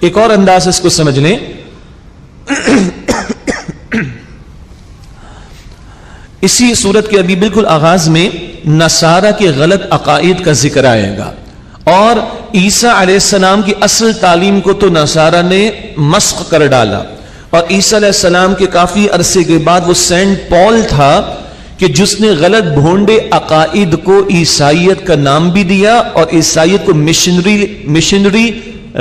ایک اور انداز اس کو سمجھ لیں. اسی صورت کے ابھی بالکل آغاز میں نصارہ کے غلط عقائد کا ذکر آئے گا، اور عیسیٰ علیہ السلام کی اصل تعلیم کو تو نصارہ نے مسخ کر ڈالا، اور عیسیٰ علیہ السلام کے کافی عرصے کے بعد وہ سینٹ پال تھا کہ جس نے غلط بھونڈے عقائد کو عیسائیت کا نام بھی دیا اور عیسائیت کو مشنری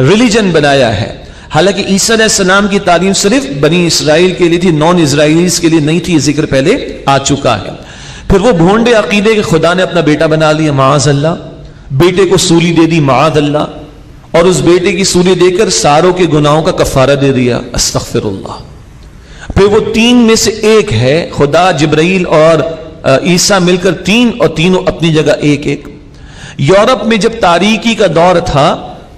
ریلیجن بنایا ہے. حالانکہ عیسیٰ علیہ السلام کی تعلیم صرف بنی اسرائیل کے لیے تھی، نان اسرائیلیز کے لیے نہیں تھی. یہ ذکر پہلے آ چکا ہے. پھر وہ بھونڈے عقیدے کہ خدا نے اپنا بیٹا بنا لیا، معاذ اللہ، بیٹے کو سولی دے دی، معاذ اللہ، اور اس بیٹے کی سولی دے کر ساروں کے گناہوں کا کفارہ دے دیا، استغفر اللہ. پھر وہ تین میں سے ایک ہے، خدا، جبرائیل اور عیسیٰ مل کر تین، اور تینوں اپنی جگہ ایک ایک. یورپ میں جب تاریکی کا دور تھا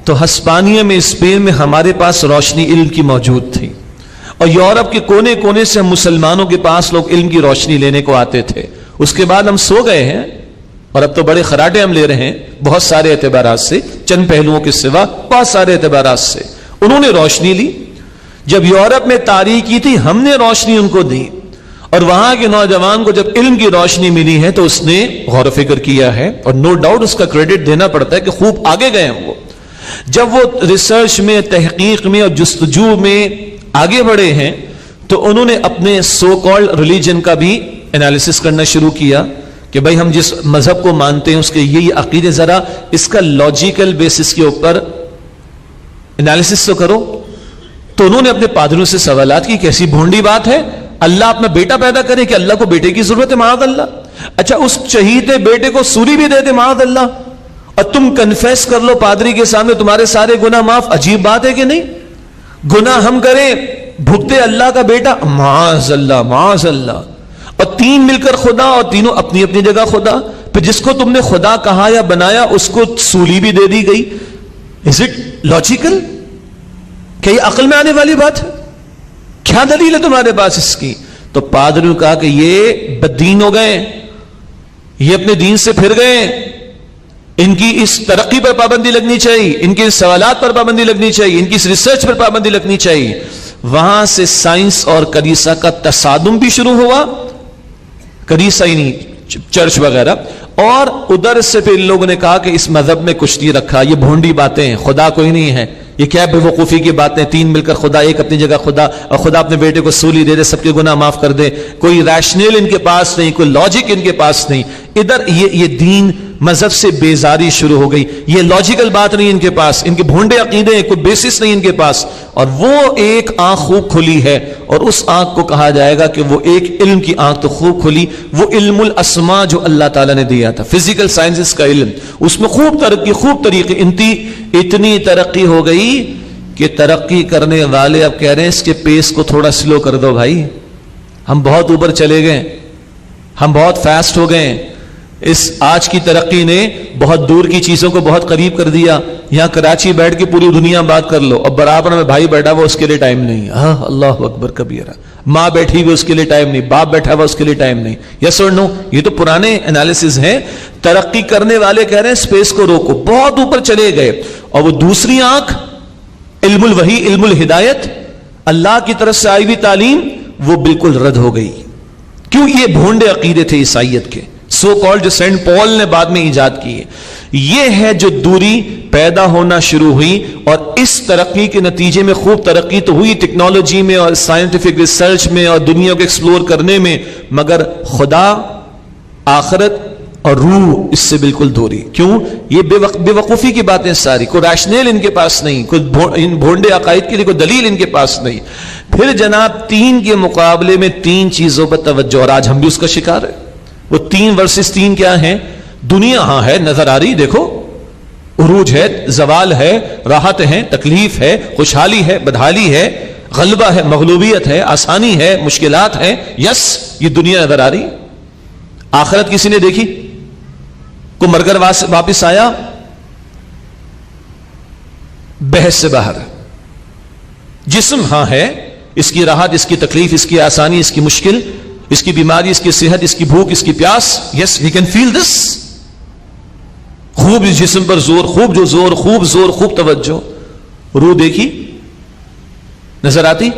تو ہسپانیہ میں، اسپین میں ہمارے پاس روشنی علم کی موجود تھی، اور یورپ کے کونے کونے سے ہم مسلمانوں کے پاس لوگ علم کی روشنی لینے کو آتے تھے. اس کے بعد ہم سو گئے ہیں، اور اب تو بڑے خراٹے ہم لے رہے ہیں بہت سارے اعتبارات سے، چند پہلوؤں کے سوا بہت سارے اعتبارات سے. انہوں نے روشنی لی. جب یورپ میں تاریکی تھی ہم نے روشنی ان کو دی، اور وہاں کے نوجوان کو جب علم کی روشنی ملی ہے تو اس نے غور و فکر کیا ہے، اور نو ڈاؤٹ اس کا کریڈٹ دینا پڑتا ہے کہ خوب آگے گئے ہیں وہ. جب وہ ریسرچ میں، تحقیق میں اور جستجو میں آگے بڑھے ہیں تو انہوں نے اپنے سو کالڈ ریلیجن کا بھی انالیسس کرنا شروع کیا کہ بھائی ہم جس مذہب کو مانتے ہیں اس کے یہ عقیدے، ذرا اس کا لاجیکل بیسس کے اوپر انالیسس تو کرو. تو انہوں نے اپنے پادریوں سے سوالات کی، کیسی بھونڈی بات ہے اللہ اپنا بیٹا پیدا کرے کہ اللہ کو بیٹے کی ضرورت ہے، معاذ اللہ. اچھا اس شہید بیٹے کو سولی بھی دے دے، معاذ اللہ، اور تم کنفیس کر لو پادری کے سامنے تمہارے سارے گناہ معاف. عجیب بات ہے کہ نہیں؟ گناہ ہم کریں، بھگتے اللہ کا بیٹا، معاذ اللہ معاذ اللہ. اور تین مل کر خدا، اور تینوں اپنی اپنی جگہ خدا. پھر جس کو تم نے خدا کہا یا بنایا اس کو سولی بھی دے دی گئی. Is it logical? کیا یہ عقل میں آنے والی بات ہے؟ کیا دلیل ہے تمہارے پاس اس کی؟ تو پادریوں نے کہا کہ یہ بددین ہو گئے، یہ اپنے دین سے پھر گئے، ان کی اس ترقی پر پابندی لگنی چاہیے، ان کے سوالات پر پابندی لگنی چاہیے، ان کی اس ریسرچ پر پابندی لگنی چاہیے. وہاں سے سائنس اور کلیسا کا تصادم بھی شروع ہوا، کلیسا ہی نہیں، چرچ وغیرہ. اور ادھر سے پھر ان لوگوں نے کہا کہ اس مذہب میں کچھ نہیں رکھا، یہ بھونڈی باتیں ہیں، خدا کوئی نہیں ہے، یہ کیا بے وقوفی کی باتیں، تین مل کر خدا، ایک اپنی جگہ خدا، اور خدا اپنے بیٹے کو سولی دے دے، سب کے گناہ معاف کر دے. کوئی ریشنل ان کے پاس نہیں، کوئی لاجک ان کے پاس نہیں. ادھر یہ دین مذہب سے بیزاری شروع ہو گئی. یہ لاجیکل بات نہیں ان کے پاس، ان کے بھونڈے عقیدے ہیں، کوئی بیسس نہیں ان کے پاس. اور وہ ایک آنکھ خوب کھلی ہے، اور اس آنکھ کو کہا جائے گا کہ وہ ایک علم کی آنکھ تو خوب کھلی، وہ علم الاسماء جو اللہ تعالیٰ نے دیا تھا، فزیکل سائنسز کا علم، اس میں خوب ترقی، خوب طریقے. اتنی ترقی ہو گئی کہ ترقی کرنے والے اب کہہ رہے ہیں اس کے پیس کو تھوڑا سلو کر دو بھائی، ہم بہت اوپر چلے گئے، ہم بہت فاسٹ ہو گئے. اس آج کی ترقی نے بہت دور کی چیزوں کو بہت قریب کر دیا. یہاں کراچی بیٹھ کے پوری دنیا بات کر لو، اب برابر میں بھائی بیٹھا ہوا اس کے لیے ٹائم نہیں. اللہ اکبر کبیرہ. ماں بیٹھی ہوئی اس کے لیے ٹائم نہیں، باپ بیٹھا ہوا اس کے لیے ٹائم نہیں. یس اور نو؟ یہ تو پرانے انالیسز ہیں. ترقی کرنے والے کہہ رہے ہیں اسپیس کو روکو، بہت اوپر چلے گئے. اور وہ دوسری آنکھ، علم الوحی، علم الہدایت، اللہ کی طرف سے آئی ہوئی تعلیم، وہ بالکل رد ہو گئی. کیوں؟ یہ بھونڈے عقیدے تھے عیسائیت کے، سو کالڈ، جو سینٹ پال نے بعد میں ایجاد کی ہے. یہ ہے جو دوری پیدا ہونا شروع ہوئی. اور اس ترقی کے نتیجے میں خوب ترقی تو ہوئی ٹیکنالوجی میں اور سائنٹیفک ریسرچ میں اور دنیا کو ایکسپلور کرنے میں، مگر خدا، آخرت اور روح اس سے بالکل دوری. کیوں؟ یہ بے وقوفی کی باتیں ساری، کوئی ریشنل ان کے پاس نہیں، کوئی ان بھونڈے عقائد کے لیے کوئی دلیل ان کے پاس نہیں. پھر جناب تین کے مقابلے میں تین چیزوں پر توجہ، اور آج ہم بھی اس کا شکار ہے. وہ 3 ورسز 3 کیا ہیں؟ دنیا ہاں ہے، نظر آ رہی، دیکھو، عروج ہے، زوال ہے، راحت ہے، تکلیف ہے، خوشحالی ہے، بدحالی ہے، غلبہ ہے، مغلوبیت ہے، آسانی ہے، مشکلات ہے. یس، یہ دنیا نظر آ رہی. آخرت کسی نے دیکھی؟ کوئی مر کر واپس آیا؟ بحث سے باہر. جسم ہاں ہے، اس کی راحت، اس کی تکلیف، اس کی آسانی، اس کی مشکل، اس کی بیماری، اس کی صحت، اس کی بھوک، اس کی پیاس. یس، وی کین فیل دس. خوب اس جسم پر زور، خوب جو زور، خوب زور، خوب توجہ. روح دیکھی؟ نظر آتی؟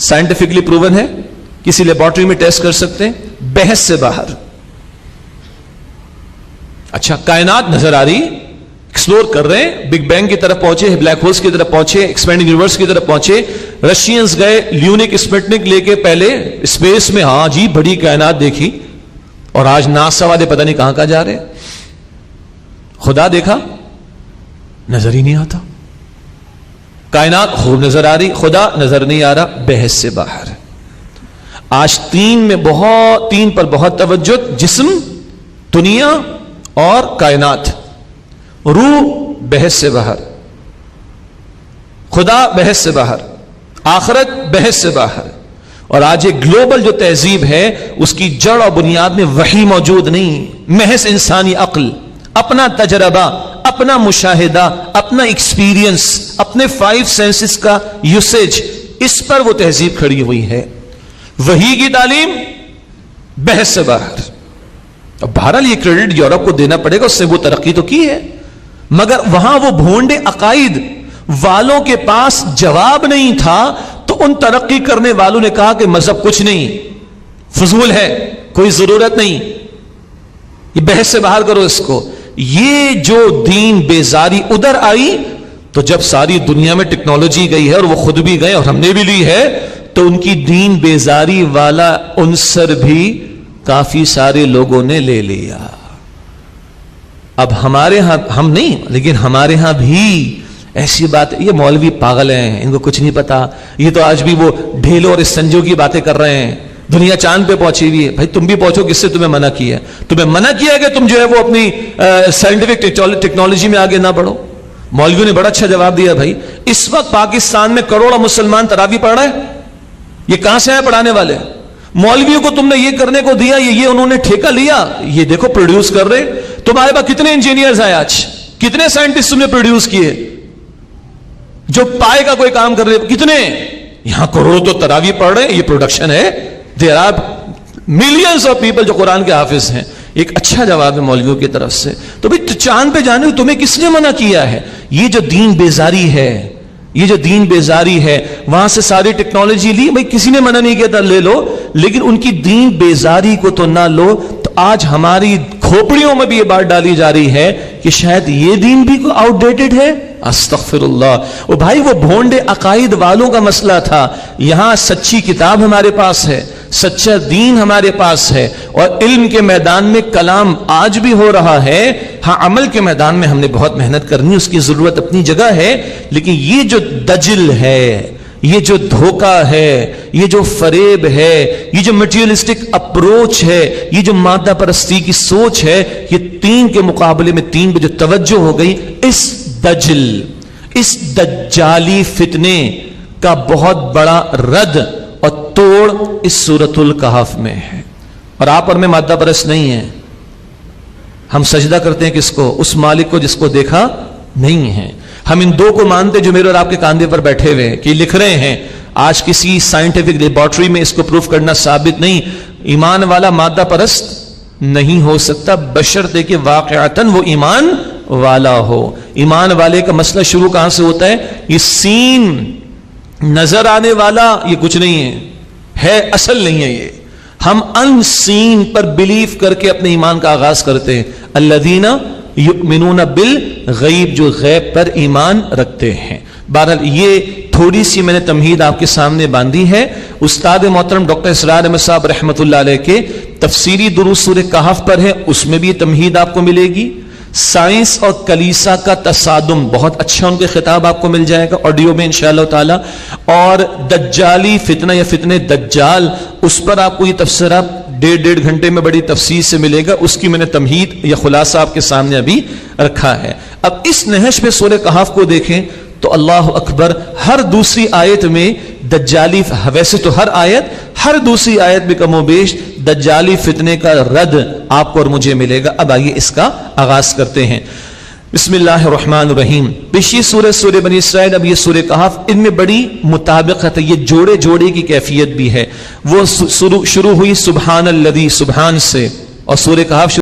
سائنٹیفکلی پروون ہے، کسی لیبارٹری میں ٹیسٹ کر سکتے ہیں، بحث سے باہر. اچھا کائنات نظر آ رہی، ایکسپلور کر رہے ہیں، بگ بینگ کی طرف پہنچے، بلیک ہولز کی طرف پہنچے، ایکسپینڈنگ یونیورس کی طرف پہنچے. رشینز گئے لیونک اسپوٹنک لے کے پہلے اسپیس میں، ہاں جی بڑی کائنات دیکھی، اور آج ناسا والے پتہ نہیں کہاں جا رہے. خدا دیکھا؟ نظر ہی نہیں آتا. کائنات خوب نظر آ رہی، خدا نظر نہیں آ رہا، بحث سے باہر. آج تین پر بہت توجہ، جسم، دنیا اور کائنات. روح بحث سے باہر، خدا بحث سے باہر، آخرت بحث سے باہر. اور آج ایک گلوبل جو تہذیب ہے اس کی جڑ اور بنیاد میں وحی موجود نہیں، محض انسانی عقل، اپنا تجربہ، اپنا مشاہدہ، اپنا ایکسپیرینس، اپنے 5 سینسز کا یوسیج، اس پر وہ تہذیب کھڑی ہوئی ہے. وحی کی تعلیم بحث سے باہر. اب بہرحال یہ کریڈٹ یورپ کو دینا پڑے گا، اس سے وہ ترقی تو کی ہے، مگر وہاں وہ بھونڈے عقائد والوں کے پاس جواب نہیں تھا، تو ان ترقی کرنے والوں نے کہا کہ مذہب کچھ نہیں، فضول ہے، کوئی ضرورت نہیں، یہ بحث سے باہر کرو اس کو. یہ جو دین بیزاری ادھر آئی، تو جب ساری دنیا میں ٹیکنالوجی گئی ہے اور وہ خود بھی گئے اور ہم نے بھی لی ہے، تو ان کی دین بیزاری والا عنصر بھی کافی سارے لوگوں نے لے لیا. اب ہمارے ہاں ہم نہیں، لیکن ہمارے ہاں بھی ایسی بات، یہ مولوی پاگل ہیں، ان کو کچھ نہیں پتا، یہ تو آج بھی وہ ڈھیلوں اور استنجوں کی باتیں کر رہے ہیں، دنیا چاند پہ پہنچی ہوئی ہے. بھائی تم بھی پہنچو، کس سے تمہیں منع کیا ہے؟ تمہیں منع کیا ہے کہ تم جو ہے وہ اپنی سائنٹیفک ٹیکنالوجی میں آگے نہ بڑھو. مولویوں نے بڑا اچھا جواب دیا. بھائی اس وقت پاکستان میں کروڑوں مسلمان تراویح پڑھ رہے ہیں، یہ کہاں سے ہیں پڑھانے والے؟ مولویوں کو تم نے یہ کرنے کو دیا، یہ انہوں نے ٹھیکہ لیا، یہ دیکھو پروڈیوس کر رہے. تمہارے پاس کتنے انجینئرز ہیں آج، کتنے سائنٹسٹ تم نے پروڈیوس کیے جو پائے کا کوئی کام کر رہے؟ کتنے؟ یہاں کروڑوں تو تراویح پڑھ رہے ہیں، یہ پروڈکشن ہے. There are millions of people جو قرآن کے حافظ ہیں. ایک اچھا جواب ہے مولویوں کی طرف سے. تو بھئی چاند پہ جانے کو تمہیں کس نے منع کیا ہے؟ یہ جو دین بیزاری ہے، یہ جو دین بیزاری ہے، وہاں سے ساری ٹیکنالوجی لی، بھئی کسی نے منع نہیں کیا تھا لے لو، لیکن ان کی دین بیزاری کو تو نہ لو. تو آج ہماری کھوپڑیوں میں بھی یہ بات ڈالی جا رہی ہے کہ شاید یہ دین بھی کو آؤٹ ڈیٹڈ ہے. استغفر اللہ. وہ بھائی وہ بھونڈے عقائد والوں کا مسئلہ تھا. یہاں سچی کتاب ہمارے پاس ہے، سچا دین ہمارے پاس ہے، اور علم کے میدان میں کلام آج بھی ہو رہا ہے. ہاں عمل کے میدان میں ہم نے بہت محنت کرنی، اس کی ضرورت اپنی جگہ ہے. لیکن یہ جو دجل ہے، یہ جو دھوکہ ہے، یہ جو فریب ہے، یہ جو مٹیریلسٹک اپروچ ہے، یہ جو مادہ پرستی کی سوچ ہے، یہ 3 کے مقابلے میں 3 پہ جو توجہ ہو گئی، اس دجل، اس دجالی فتنے کا بہت بڑا رد اور توڑ اس سورۃ الکہف میں ہے. اور آپ اور میں مادہ پرست نہیں ہیں. ہم سجدہ کرتے ہیں کس کو؟ اس مالک کو جس کو دیکھا نہیں ہے. ہم ان 2 کو مانتے جو میرے اور آپ کے کاندھے پر بیٹھے ہوئے کہ لکھ رہے ہیں. آج کسی سائنٹیفک لیبارٹری میں اس کو پروف کرنا ثابت نہیں. ایمان والا مادہ پرست نہیں ہو سکتا بشرطے کہ واقعتاً وہ ایمان والا ہو. ایمان والے کا مسئلہ شروع کہاں سے ہوتا ہے؟ یہ سین نظر آنے والا یہ کچھ نہیں ہے اصل نہیں ہے. یہ ہم ان سین پر بلیف کر کے اپنے ایمان کا آغاز کرتے ہیں. الذین یؤمنون بالغیب، جو غیب پر ایمان رکھتے ہیں. بہرحال یہ تھوڑی سی میں نے تمہید آپ کے سامنے باندھی ہے. استاد محترم ڈاکٹر اسرار احمد صاحب رحمۃ اللہ علیہ کے تفسیری دروس سورہ کہف پر ہے، اس میں بھی یہ تمہید آپ کو ملے گی. سائنس اور کلیسا کا تصادم، بہت اچھا ان کے خطاب آپ کو مل جائے گا آڈیو میں انشاءاللہ تعالی. اور دجالی فتنہ یا فتنہ دجال، اس پر آپ کو یہ تفسیرہ 1.5 گھنٹے میں بڑی تفصیل سے ملے گا. اس کی میں نے تمہید یا خلاصہ آپ کے سامنے ابھی رکھا ہے. اب اس نہج پہ سورہ کہف کو دیکھیں تو اللہ اکبر، ہر دوسری آیت میں دجالی، ویسے تو ہر دوسری آیت میں کم و بیش دجالی فتنے کا رد آپ کو اور مجھے ملے گا. اب آئیے اس کا آغاز کرتے ہیں. بسم اللہ الرحمن الرحیم. پچھلی سورہ بنی اسرائیل، اب یہ سورہ کہف، ان میں بڑی مطابقت ہے. یہ جوڑے کی کیفیت بھی ہے. وہ شروع ہوئی سبحان الذی، سبحان سے، اور سورہ کہف